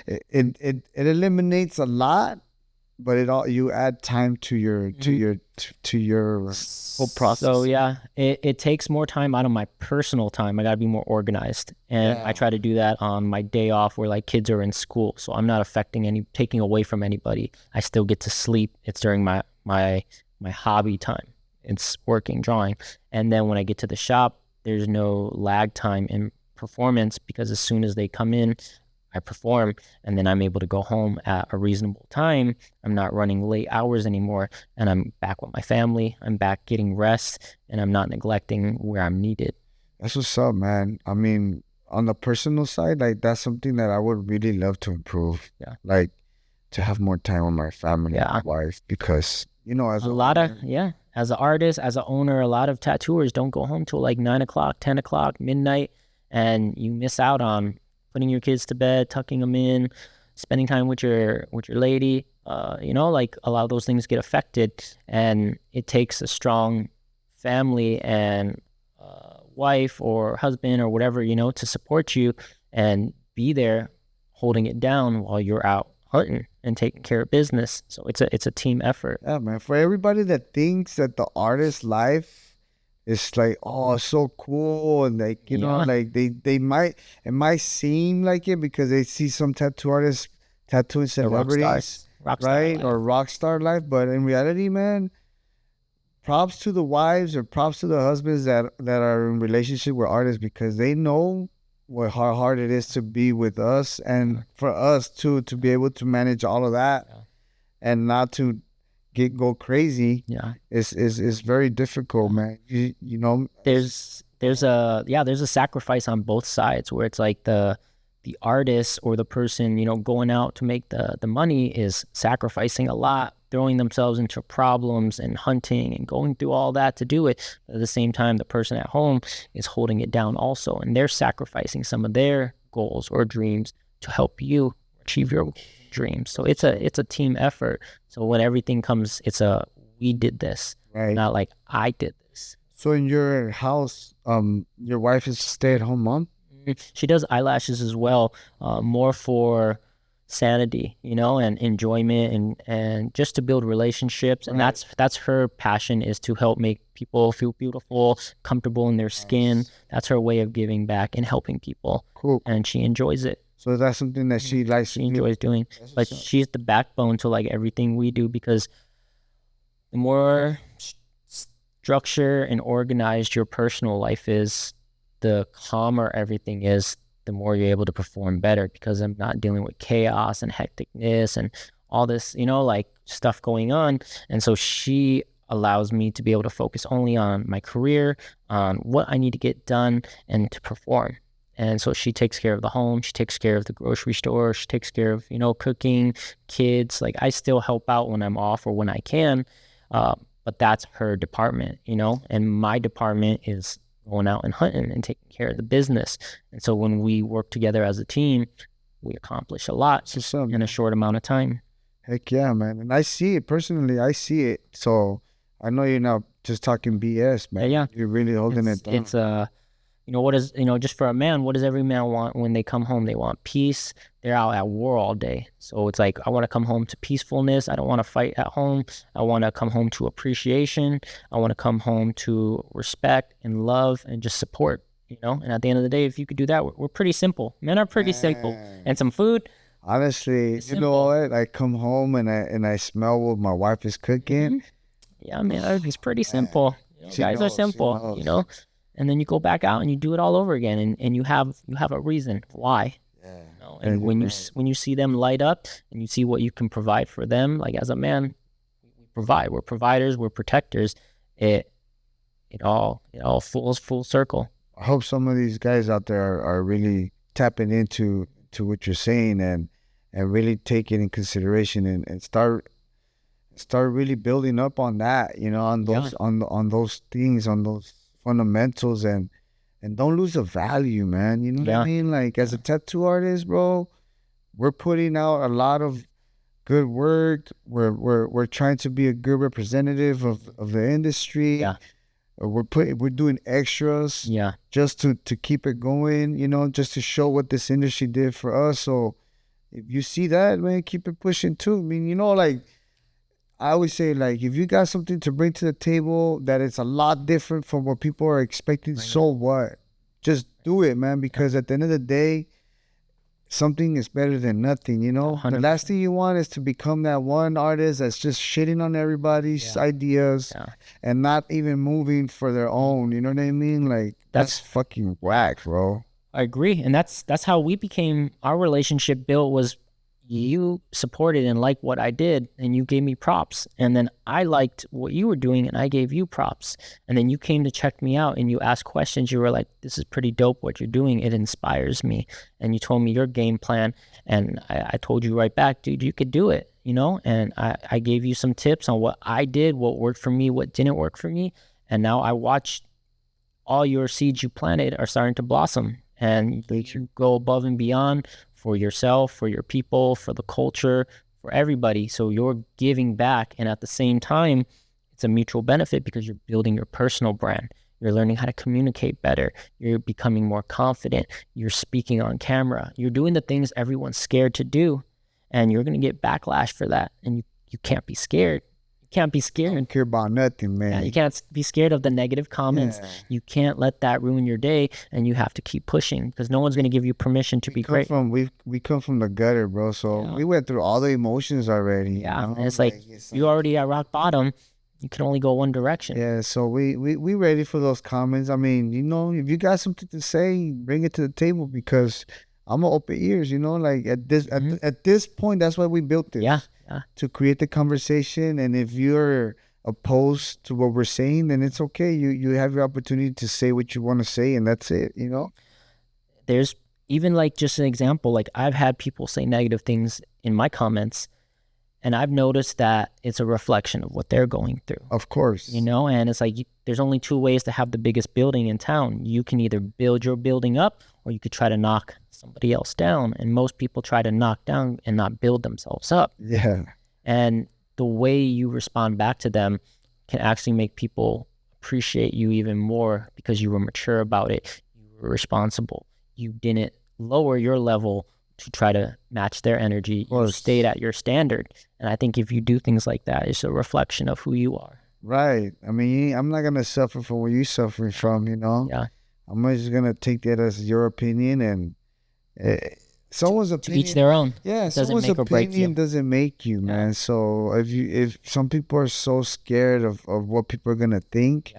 It eliminates a lot, but you add time to your to your whole process. So yeah, it takes more time out of my personal time. I gotta be more organized, and I try to do that on my day off where like kids are in school, so I'm not taking away from anybody. I still get to sleep. It's during my hobby time. It's working, drawing, and then when I get to the shop, there's no lag time in performance because as soon as they come in, I perform, and then I'm able to go home at a reasonable time. I'm not running late hours anymore, and I'm back with my family. I'm back getting rest, and I'm not neglecting where I'm needed. That's what's up, man. I mean, on the personal side, like that's something that I would really love to improve. Yeah. Like to have more time with my family and my wife, because as as an artist, as an owner, a lot of tattooers don't go home till like 9 o'clock, 10 o'clock, midnight, and you miss out on putting your kids to bed, tucking them in, spending time with your lady. Like a lot of those things get affected, and it takes a strong family and wife or husband or whatever, to support you and be there holding it down while you're out hunting and taking care of business. So it's a team effort. Yeah, man. For everybody that thinks that the artist life is like, oh, so cool, and like like it might seem like it because they see some tattoo artists tattooing celebrities, right, or rock star life. But in reality, man, props to the wives or props to the husbands that are in relationship with artists, because they know how hard it is to be with us, and for us to be able to manage all of that and not to go crazy. Is very difficult, man. There's a sacrifice on both sides where it's like the artist or the person going out to make the money is sacrificing a lot, throwing themselves into problems and hunting and going through all that to do it. At the same time, the person at home is holding it down also, and they're sacrificing some of their goals or dreams to help you achieve your dreams. So it's a team effort. So when everything comes, we did this, right? Not like I did this. So in your house, your wife is a stay-at-home mom? She does eyelashes as well, more for sanity, and enjoyment and just to build relationships. And that's her passion, is to help make people feel beautiful, comfortable in their skin. That's her way of giving back and helping people. Cool. And she enjoys it. So that's something that she likes. She enjoys doing. But she's the backbone to like everything we do, because the more structure and organized your personal life is, the calmer everything is, the more you're able to perform better, because I'm not dealing with chaos and hecticness and all this, like stuff going on. And so she allows me to be able to focus only on my career, on what I need to get done and to perform. And so she takes care of the home, she takes care of the grocery store, she takes care of, cooking, kids. Like I still help out when I'm off or when I can, but that's her department, and my department is going out and hunting and taking care of the business. And so when we work together as a team, we accomplish a lot in a short amount of time. Heck yeah, man. And I see it personally. I see it. So I know you're not just talking BS, man. Yeah. You're really holding it down. It's what is, just for a man, what does every man want when they come home? They want peace. They're out at war all day. So it's like, I want to come home to peacefulness. I don't want to fight at home. I want to come home to appreciation. I want to come home to respect and love and just support, And at the end of the day, if you could do that, we're pretty simple. Men are pretty simple. And some food. Honestly, you know what? I come home and I smell what my wife is cooking. Yeah, man, it's pretty simple. Guys are simple, And then you go back out and you do it all over again, and you have a reason why. Yeah. And when you see them light up and you see what you can provide for them, like as a man, we provide. We're providers. We're protectors. It it all full circle. I hope some of these guys out there are really tapping into what you're saying and really taking in consideration and start really building up on that, on those on those things, on those fundamentals, and don't lose the value, man. You know what I mean? Like, as a tattoo artist, bro, we're putting out a lot of good work. We're trying to be a good representative of the industry. Yeah. We're doing extras. Yeah. Just to keep it going, just to show what this industry did for us. So if you see that, man, keep it pushing too. I mean, like, I always say, like, if you got something to bring to the table that it's a lot different from what people are expecting, so what? Just do it, man, because at the end of the day, something is better than nothing, 100%. The last thing you want is to become that one artist that's just shitting on everybody's ideas and not even moving for their own, you know what I mean? Like, that's fucking whack, bro. I agree. And that's how we became, our relationship built, was you supported and liked what I did, and you gave me props. And then I liked what you were doing, and I gave you props. And then you came to check me out, and you asked questions. You were like, this is pretty dope what you're doing. It inspires me. And you told me your game plan. And I told you right back, dude, you could do it, And I gave you some tips on what I did, what worked for me, what didn't work for me. And now I watched all your seeds you planted are starting to blossom. And you go above and beyond for yourself, for your people, for the culture, for everybody. So you're giving back. And at the same time, it's a mutual benefit because you're building your personal brand. You're learning how to communicate better. You're becoming more confident. You're speaking on camera. You're doing the things everyone's scared to do. And you're going to get backlash for that. And you can't be scared. Can't be scared. I don't care about nothing, man. Yeah, you can't be scared of the negative comments. Yeah. You can't let that ruin your day, and you have to keep pushing because no one's going to give you permission to be great. We come from the gutter, bro. So we went through all the emotions already. Yeah, and it's like you're already at rock bottom. You can only go one direction. Yeah, so we ready for those comments. I mean, if you got something to say, bring it to the table because I'm gonna open ears. Like at this point, that's why we built this. Yeah. To create the conversation, and if you're opposed to what we're saying, then it's okay. You have your opportunity to say what you want to say, and that's it. There's even, like, just an example. Like, I've had people say negative things in my comments, and I've noticed that it's a reflection of what they're going through. Of course, and it's like there's only two ways to have the biggest building in town. You can either build your building up, or you could try to knock somebody else down. And most people try to knock down and not build themselves up. Yeah. And the way you respond back to them can actually make people appreciate you even more because you were mature about it. You were responsible. You didn't lower your level to try to match their energy. You stayed at your standard. And I think if you do things like that, it's a reflection of who you are. Right. I mean, I'm not going to suffer from what you're suffering from, Yeah. I'm just going to take that as your opinion, and someone's opinion. To each their own. Yeah, someone's opinion doesn't make you, man. So if some people are so scared of what people are going to think,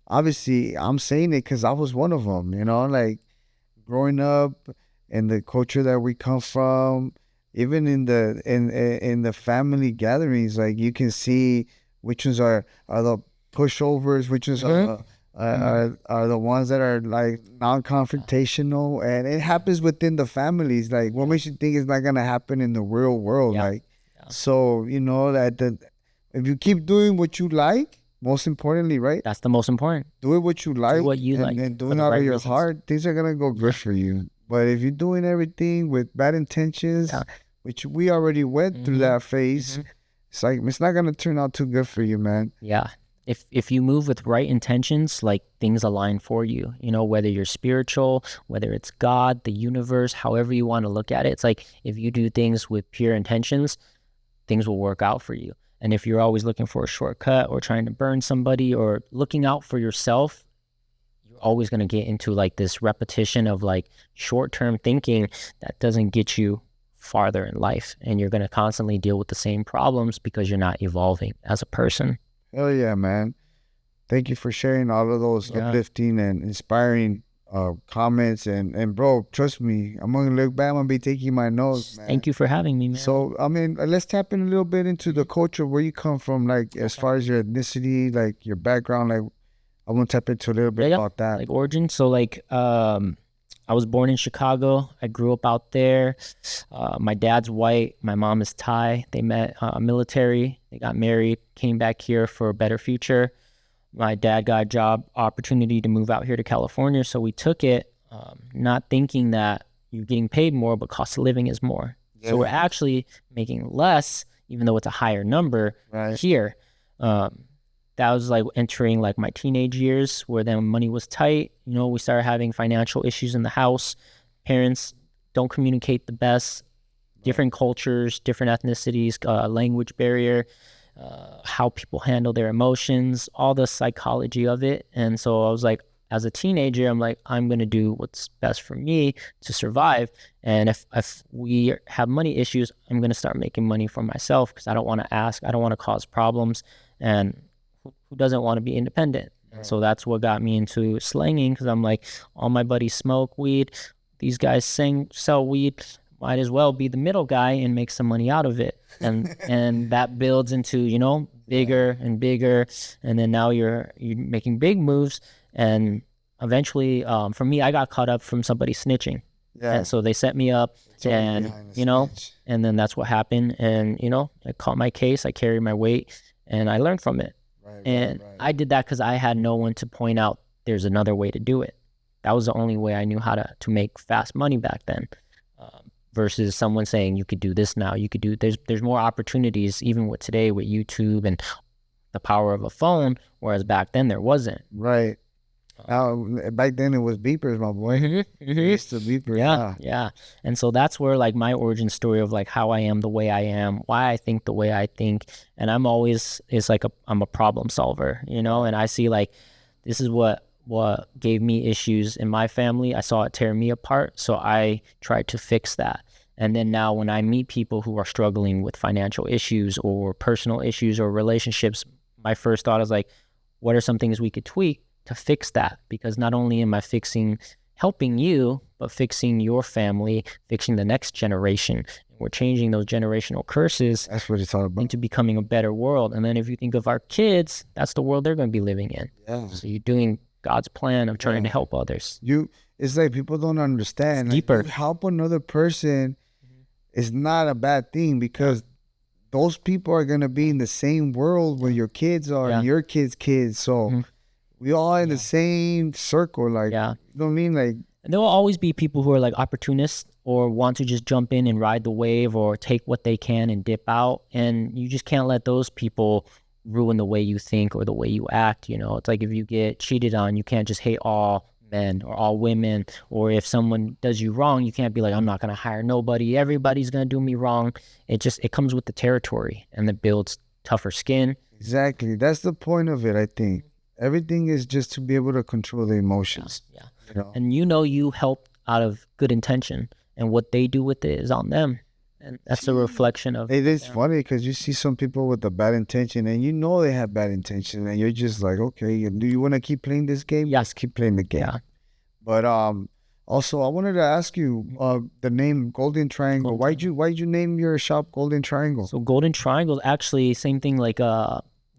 obviously I'm saying it because I was one of them, like growing up in the culture that we come from, even in the family gatherings, like you can see which ones are the pushovers, which ones are the ones that are like non-confrontational, and it happens within the families. Like, what makes you think it's not gonna happen in the real world? So that if you keep doing what you like, most importantly, right? That's the most important. Do it what you like, do what you like, and doing it out of your heart. Things are gonna go good for you. But if you're doing everything with bad intentions, which we already went through that phase, it's like it's not gonna turn out too good for you, man. Yeah. If you move with right intentions, like, things align for you, whether you're spiritual, whether it's God, the universe, however you want to look at it. It's like if you do things with pure intentions, things will work out for you. And if you're always looking for a shortcut or trying to burn somebody or looking out for yourself, you're always going to get into like this repetition of like short-term thinking that doesn't get you farther in life. And you're going to constantly deal with the same problems because you're not evolving as a person. Hell yeah, man. Thank you for sharing all of those uplifting and inspiring comments. And bro, trust me, I'm going to look back. I'm going to be taking my notes, man. Thank you for having me, man. So, I mean, let's tap in a little bit into the culture, where you come from, like, as far as your ethnicity, like, your background. Like, I want to tap into a little bit about that. Like origin. So like, I was born in Chicago. I grew up out there. My dad's white. My mom is Thai. They met military. They got married, came back here for a better future. My dad got a job opportunity to move out here to California. So we took it, not thinking that you're getting paid more, but cost of living is more. Yeah. So we're actually making less, even though it's a higher number here. That was like entering like my teenage years where then money was tight. You know, we started having financial issues in the house. Parents don't communicate the best, different cultures, different ethnicities, language barrier, how people handle their emotions, all the psychology of it. And so I was like, as a teenager, I'm like, I'm going to do what's best for me to survive. And if we have money issues, I'm going to start making money for myself because I don't want to ask. I don't want to cause problems. And who doesn't want to be independent? Right. So that's what got me into slanging because I'm like, all my buddies smoke weed. These guys sell weed. Might as well be the middle guy and make some money out of it. And that builds into, you know, bigger and bigger. And then now you're making big moves. And eventually, for me, I got caught up from somebody snitching. Yeah. And so they set me up and, you know, and then that's what happened. And, you know, I caught my case, I carried my weight and I learned from it. Right. I did that because I had no one to point out there's another way to do it. That was the only way I knew how to make fast money back then. Versus someone saying you could do this now, you could do, there's more opportunities even with today with YouTube and the power of a phone, whereas back then there wasn't. Right. Back then it was beepers, my boy. Used to beepers. Yeah. And so that's where like my origin story of like how I am the way I am, why I think the way I think. And I'm always, I'm a problem solver, you know, and I see like, this is what gave me issues in my family. I saw it tear me apart. So I tried to fix that. And then now when I meet people who are struggling with financial issues or personal issues or relationships, my first thought is like, what are some things we could tweak to fix that? Because not only am I helping you, but fixing your family, fixing the next generation. We're changing those generational curses. That's what it's all about. Into becoming a better world. And then if you think of our kids, that's the world they're going to be living in. Yeah. So you're doing God's plan of trying to help others. It's like people don't understand. It's deeper. Like, help another person is not a bad thing because those people are going to be in the same world where your kids are and your kids' kids. So we all in the same circle. Like, you know what I mean? Like, and there will always be people who are like opportunists or want to just jump in and ride the wave or take what they can and dip out. And you just can't let those people ruin the way you think or the way you act. You know, it's like if you get cheated on, you can't just hate all men or all women. Or if someone does you wrong, you can't be like, I'm not going to hire nobody. Everybody's going to do me wrong. It comes with the territory and it builds tougher skin. Exactly. That's the point of it, I think. Everything is just to be able to control the emotions. Yeah. You know? And you help out of good intention, and what they do with it is on them. And that's a reflection of it. Is funny because you see some people with a bad intention and you know they have bad intention and you're just like, okay, do you want to keep playing this game? Yeah. Let's keep playing the game. Yeah. But also I wanted to ask you the name Golden Triangle. Why'd you name your shop Golden Triangle? So Golden Triangle, actually same thing, like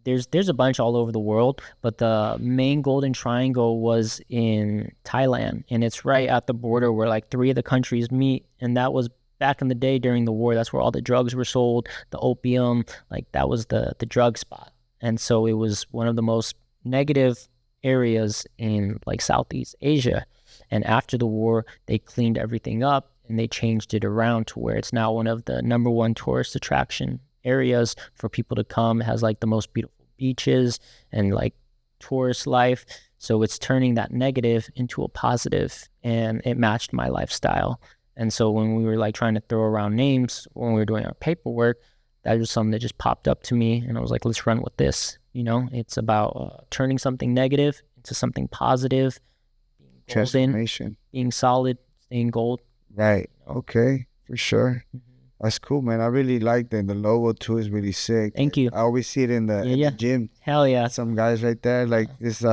there's a bunch all over the world, but the main Golden Triangle was in Thailand, and it's right at the border where like 3 of the countries meet. And that was back in the day during the war. That's where all the drugs were sold, the opium, like that was the drug spot. And so it was one of the most negative areas in like Southeast Asia. And after the war, they cleaned everything up and they changed it around to where it's now one of the #1 tourist attraction areas for people to come. It has like the most beautiful beaches and like tourist life. So it's turning that negative into a positive, and it matched my lifestyle. And so when we were like trying to throw around names when we were doing our paperwork, that was something that just popped up to me, and I was like, let's run with this. You know, it's about turning something negative into something positive, being transformation, being solid, staying gold. Right. Okay, for sure. That's cool, man. I really like that. The logo too is really sick. Thank you. I always see it in the gym. Hell yeah. Some guys right there, like this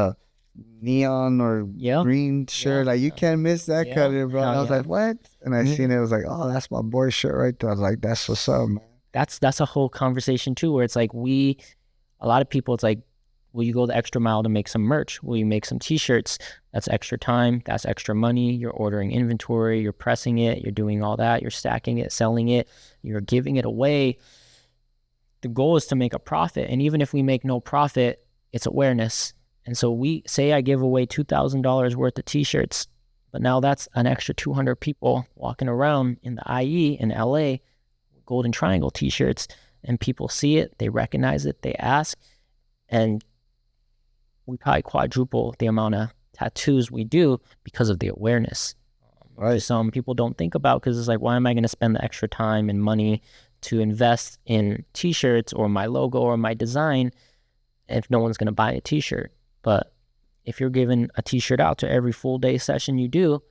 neon or green shirt. Like you can't miss that color, bro. And I was like, what? And I seen it. I was like, oh, that's my boy's shirt right there. I was like, that's what's up, man. That's a whole conversation too, where it's like a lot of people, it's like Will you go the extra mile to make some merch? Will you make some t-shirts? That's extra time. That's extra money. You're ordering inventory. You're pressing it. You're doing all that. You're stacking it, selling it. You're giving it away. The goal is to make a profit. And even if we make no profit, it's awareness. And so we say I give away $2,000 worth of t-shirts, but now that's an extra 200 people walking around in the IE in LA, Golden Triangle t-shirts, and people see it, they recognize it, they ask, and we probably quadruple the amount of tattoos we do because of the awareness. Right. Some people don't think about, because it's like, why am I going to spend the extra time and money to invest in t-shirts or my logo or my design if no one's going to buy a t-shirt? But if you're giving a t-shirt out to every full day session you do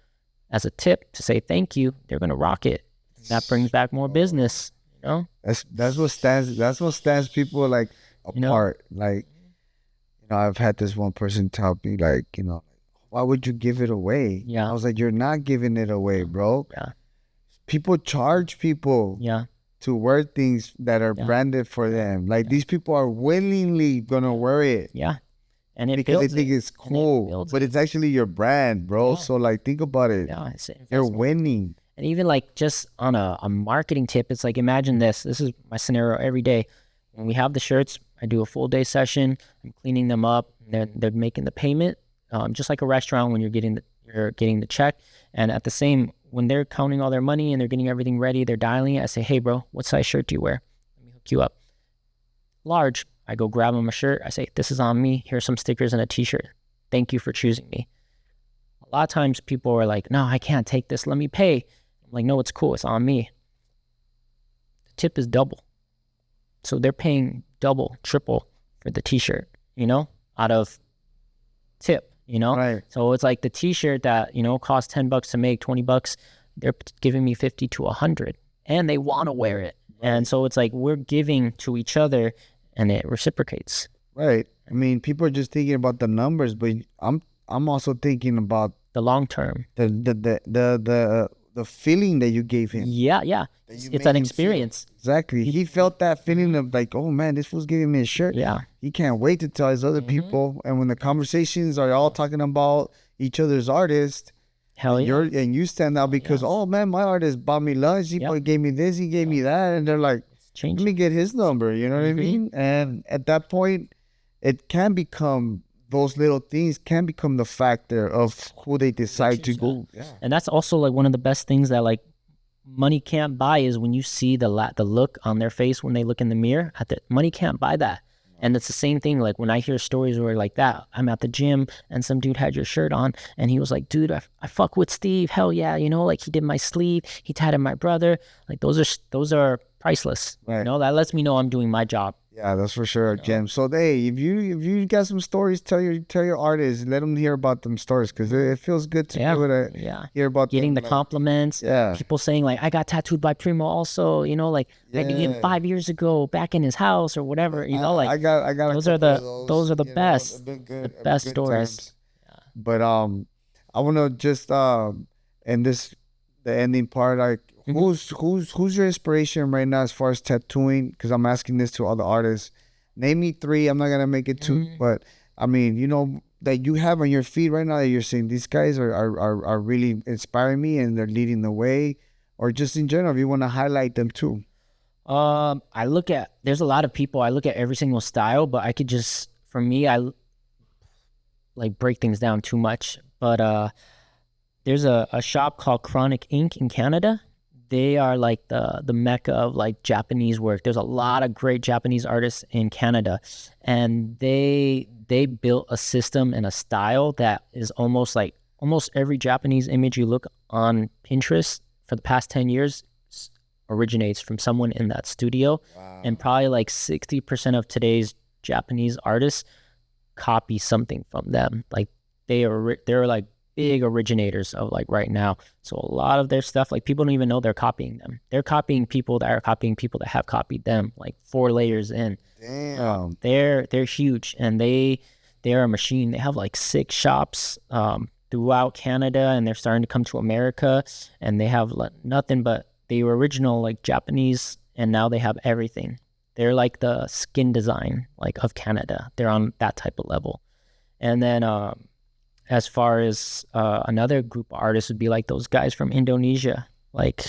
as a tip to say thank you, they're going to rock it. That brings back more business, you know? That's what stands people like apart. Like, you know, I've had this one person tell me, like, you know, why would you give it away? Yeah. I was like, you're not giving it away, bro. Yeah. People charge people Yeah. to wear things that are branded for them. Like, these people are willingly gonna wear it. Yeah. And it because they builds think it. it's cool, but it's actually your brand, bro. Yeah. So like, think about it. Yeah, it's an You're investment. winning. And even like just on a marketing tip, it's like, imagine this. This is my scenario every day. When we have the shirts, I do a full day session. I'm cleaning them up. And then they're making the payment, just like a restaurant when you're getting the check. And at the same, when they're counting all their money and they're getting everything ready, they're dialing it. I say, hey, bro, what size shirt do you wear? Let me hook you up. Large. I go grab them a shirt. I say, this is on me. Here's some stickers and a t-shirt. Thank you for choosing me. A lot of times people are like, no, I can't take this. Let me pay. I'm like, no, it's cool. It's on me. The tip is double. So they're paying double, triple for the t-shirt, you know, out of tip, you know? Right. So it's like the t-shirt that, you know, costs $10 to make, $20, they're giving me 50 to 100 and they want to wear it. Right. And so it's like we're giving to each other and it reciprocates. Right. I mean, people are just thinking about the numbers, but I'm also thinking about the long term. The feeling that you gave him. Yeah, yeah. It's an experience. Exactly. He felt that feeling of like, oh man, this fool's giving me a shirt. Yeah. He can't wait to tell his other people. And when the conversations are all talking about each other's artists, hell yeah. You stand out because, oh man, my artist bought me lunch. He gave me this, he gave me that. And they're like, let me get his number. You know what I mean? And at that point, it can become, those little things can become the factor of who they decide to go. Yeah. And that's also like one of the best things that like money can't buy is when you see the look on their face when they look in the mirror. Money can't buy that. And it's the same thing, like when I hear stories where like that, I'm at the gym and some dude had your shirt on and he was like, dude, I fuck with Steve. Hell yeah. You know, like he did my sleeve. He tatted my brother. Like those are priceless. Right. You know, that lets me know I'm doing my job. Yeah, that's for sure, Jem. So, hey, if you got some stories, tell your artists, let them hear about them stories, because it feels good to be able to hear about getting them, the compliments. Yeah, people saying like, I got tattooed by Primo also. You know, like I knew him 5 years ago back in his house or whatever. You know, like I got those are the best, the best stories. Yeah. But I want to just end the ending part, like. Who's your inspiration right now as far as tattooing? Because I'm asking this to all the artists. Name me 3. I'm not gonna make it 2, but I mean, you know, that you have on your feet right now that you're saying these guys are really inspiring me and they're leading the way, or just in general, if you want to highlight them too. There's a lot of people. I look at every single style, but I could just, for me, I like break things down too much. But there's a shop called Chronic Ink in Canada. They are like the mecca of like Japanese work. There's a lot of great Japanese artists in Canada, and they built a system and a style that is almost every Japanese image you look on Pinterest for the past 10 years originates from someone in that studio. Wow. And probably like 60% of today's Japanese artists copy something from them. Like they're like big originators of like right now. So a lot of their stuff, like people don't even know they're copying them. They're copying people that are copying people that have copied them, like 4 layers in. Damn. They're huge, and they're a machine. They have like 6 shops throughout Canada, and they're starting to come to America, and they have nothing but the original like Japanese, and now they have everything. They're like the skin design like of Canada. They're on that type of level. And then as far as another group of artists would be like those guys from Indonesia, like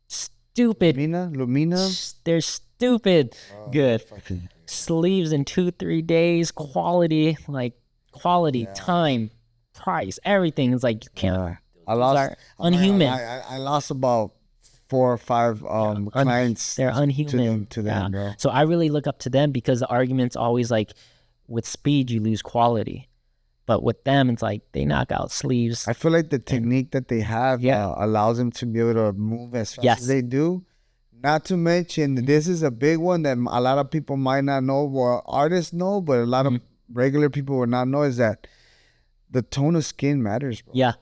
stupid. Lumina. They're stupid good. Sleeves in 2-3 days, quality, time, price, everything is like you can't. Unhuman. I lost about 4 or 5 clients. They're unhuman to them, bro. So I really look up to them because the argument's always like, with speed you lose quality, but with them it's like they knock out sleeves. I feel like the technique that they have allows them to be able to move as fast as they do. Not to mention, this is a big one that a lot of people might not know, or artists know, but a lot of regular people would not know, is that the tone of skin matters, bro. Yeah,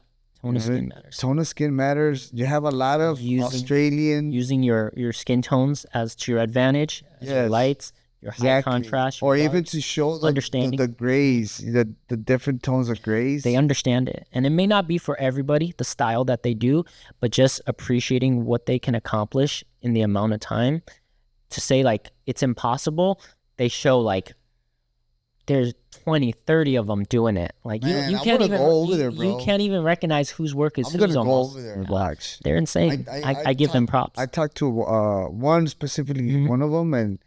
tone of skin matters. Tone of skin matters. You have a lot of Australian... Using your skin tones as to your advantage, as your lights, your high contrast. Or even to show the grays, the different tones of grays. They understand it. And it may not be for everybody, the style that they do, but just appreciating what they can accomplish in the amount of time. To say like it's impossible, they show like there's 20, 30 of them doing it. Like you can't even go over there, bro. You can't even recognize whose work is whose. I'm gonna go over there and watch. They're insane. I give them props. I talked to one specifically, one of them,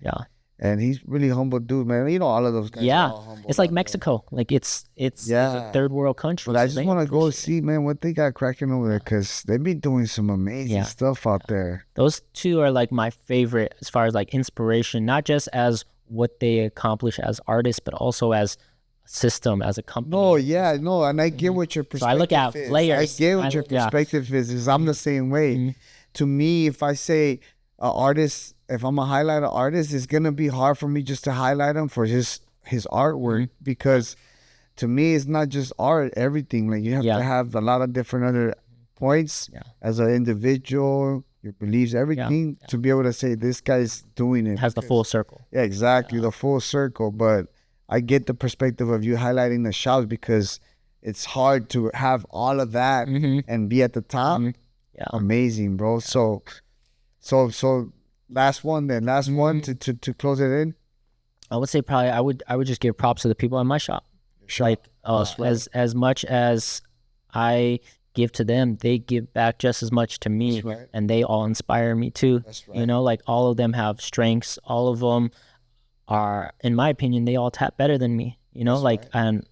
and he's really humble dude, man. You know, all of those guys are all humble. It's like Mexico. Like it's a third world country. But I just want to go see, man, what they got cracking over there, because they be doing some amazing stuff out there. Those two are like my favorite as far as like inspiration, not just as what they accomplish as artists, but also as a system, as a company. And I get what your perspective is. So I look at layers. I get what your perspective is. I'm the same way. To me, if I say an artist, if I'm a highlighter artist, it's gonna be hard for me just to highlight him for his artwork, because to me it's not just art, everything. Like you have to have a lot of different other points as an individual, your beliefs, everything to be able to say this guy's doing it. Has the full circle. Yeah, exactly, the full circle. But I get the perspective of you highlighting the shops, because it's hard to have all of that and be at the top. Amazing, bro. So last one to close it in. I would say probably I would just give props to the people in my shop. Like as much as I give to them, they give back just as much to me, and they all inspire me too. You know, like all of them have strengths. All of them are, in my opinion, they all tap better than me. You know, and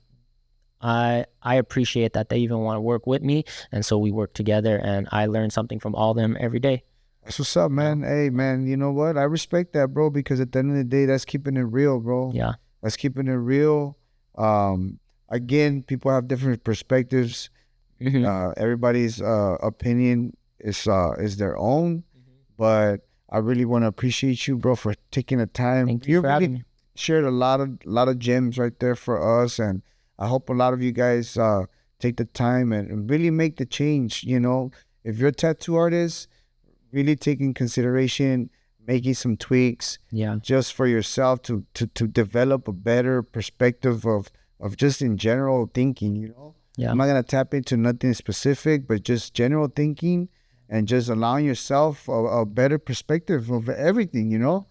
I appreciate that they even want to work with me, and so we work together, and I learn something from all of them every day. That's what's up, man. Hey, man, you know what? I respect that, bro, because at the end of the day, that's keeping it real, bro. Yeah. That's keeping it real. Again, people have different perspectives. Everybody's opinion is their own, but I really want to appreciate you, bro, for taking the time. Thank you for having me. Shared a lot of gems right there for us, and I hope a lot of you guys take the time and really make the change. You know, if you're a tattoo artist, really taking consideration, making some tweaks, just for yourself to develop a better perspective of just in general thinking. You know, I'm not gonna tap into nothing specific, but just general thinking and just allowing yourself a better perspective of everything. You know,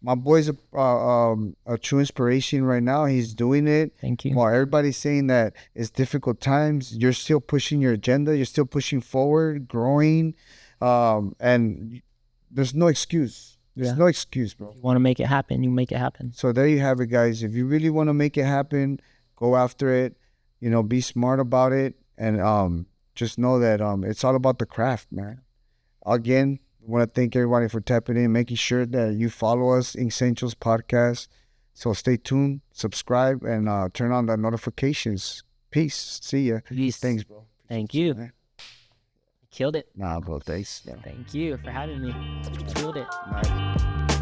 my boy's a true inspiration right now. He's doing it. Thank you. While everybody's saying that it's difficult times, you're still pushing your agenda. You're still pushing forward, growing. And there's no excuse. There's no excuse, bro. You want to make it happen, you make it happen. So there you have it, guys. If you really want to make it happen, go after it. You know, be smart about it, and just know that it's all about the craft, man. Again, I want to thank everybody for tapping in, making sure that you follow us, Essentials Podcast. So stay tuned, subscribe, and turn on the notifications. Peace. See ya. Peace. Thanks, bro. Thank you. Man. Killed it. Nah, bro. Thanks. Yeah. Thank you for having me. Killed it. Nice.